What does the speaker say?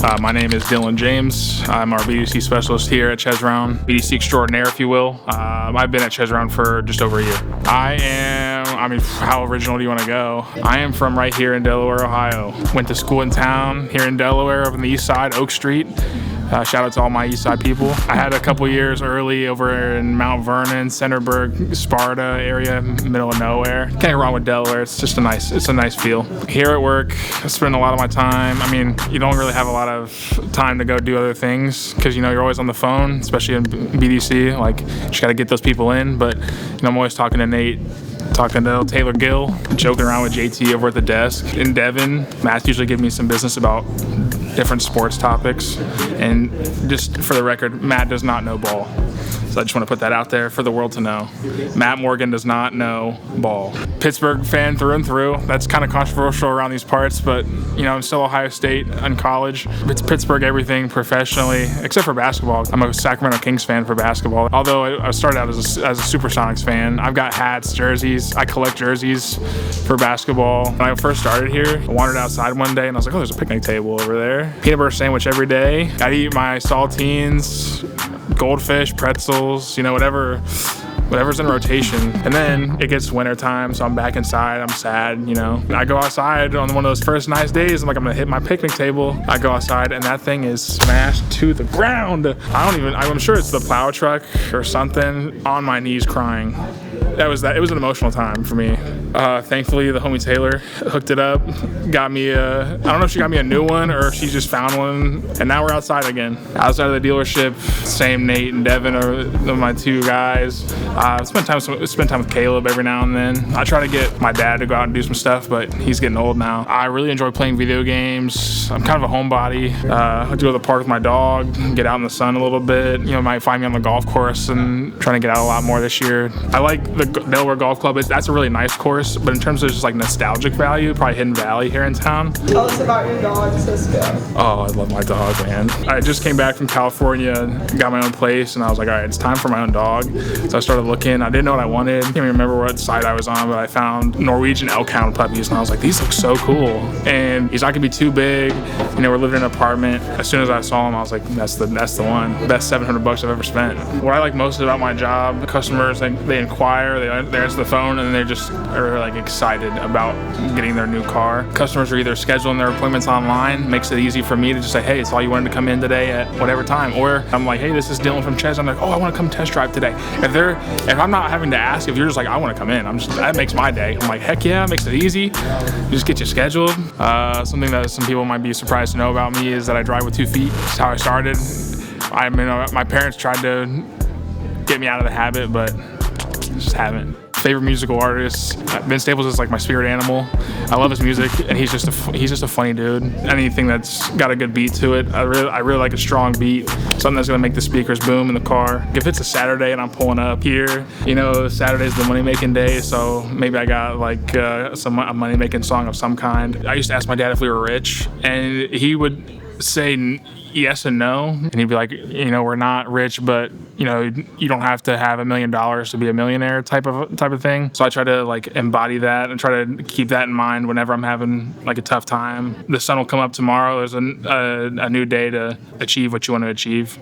My name is Dylan James. I'm our BDC specialist here at Chesrown, BDC extraordinaire, if you will. I've been at Chesrown for just over a year. How original do you want to go? I am from right here in Delaware, Ohio. Went to school in town here in Delaware, over on the east side, Oak Street. Shout out to all my east side people. I had a couple years early over in Mount Vernon, Centerburg, Sparta area, middle of nowhere. Can't go wrong with Delaware. It's just a nice feel. Here at work, I spend a lot of my time. You don't really have a lot of time to go do other things because you're always on the phone, especially in BDC. Like, you just got to get those people in. But I'm always talking to Nate, talking to Taylor Gill, joking around with JT over at the desk. In Devon, Matt's usually giving me some business about different sports topics. And just for the record, Matt does not know ball. So I just want to put that out there for the world to know. Matt Morgan does not know ball. Pittsburgh fan through and through. That's kind of controversial around these parts, but I'm still Ohio State in college. It's Pittsburgh everything professionally, except for basketball. I'm a Sacramento Kings fan for basketball. Although I started out as a Supersonics fan. I've got hats, jerseys. I collect jerseys for basketball. When I first started here, I wandered outside one day and I was like, oh, there's a picnic table over there. Peanut butter sandwich every day. I'd eat my saltines, goldfish, pretzels, whatever's in rotation. And then it gets winter time, so I'm back inside. I'm sad, I go outside on one of those first nice days. I'm gonna hit my picnic table. I go outside and that thing is smashed to the ground. I'm sure it's the plow truck or something. On my knees crying. It was an emotional time for me. Thankfully, the homie Taylor hooked it up, got me I don't know if she got me a new one or if she just found one, and now we're outside again. Outside of the dealership, same Nate and Devin are my two guys. Spend time with Caleb every now and then. I try to get my dad to go out and do some stuff, but he's getting old now. I really enjoy playing video games. I'm kind of a homebody. I go to the park with my dog, get out in the sun a little bit. Might find me on the golf course and trying to get out a lot more this year. I like the Delaware Golf Club. That's a really nice course, but in terms of just like nostalgic value, probably Hidden Valley here in town. Tell us about your dog, Cisco. Oh, I love my dog, man. I just came back from California, got my own place, and I was like, all right, it's time for my own dog. So I started looking. I didn't know what I wanted. I can't even remember what site I was on, but I found Norwegian Elkhound puppies, and I was like, these look so cool. And he's not gonna be too big. We're living in an apartment. As soon as I saw him, I was like, that's the one. Best $700 I've ever spent. What I like most about my job, customers, they inquire, they answer the phone, and they just are like excited about getting their new car. Customers are either scheduling their appointments online, makes it easy for me to just say, hey, it's all you wanted to come in today at whatever time. Or I'm like, hey, this is Dylan from Ches. I'm like, oh, I want to come test drive today. If I'm not having to ask, if you're just like, I want to come in, that makes my day. I'm like, heck yeah, it makes it easy. You just get you scheduled. Something that some people might be surprised to know about me is that I drive with 2 feet. That's how I started. My parents tried to get me out of the habit, but just haven't. Favorite musical artist, Vince Staples is like my spirit animal. I love his music, and he's just a funny dude. Anything that's got a good beat to it, I really like a strong beat, something that's gonna make the speakers boom in the car. If it's a Saturday and I'm pulling up here, Saturday's the money making day, so maybe I got like a money making song of some kind. I used to ask my dad if we were rich, and he would say yes and no, and he'd be like, we're not rich, but you don't have to have $1 million to be a millionaire type of thing. So I try to like embody that and try to keep that in mind whenever I'm having like a tough time. The sun will come up tomorrow. There's a new day to achieve what you want to achieve.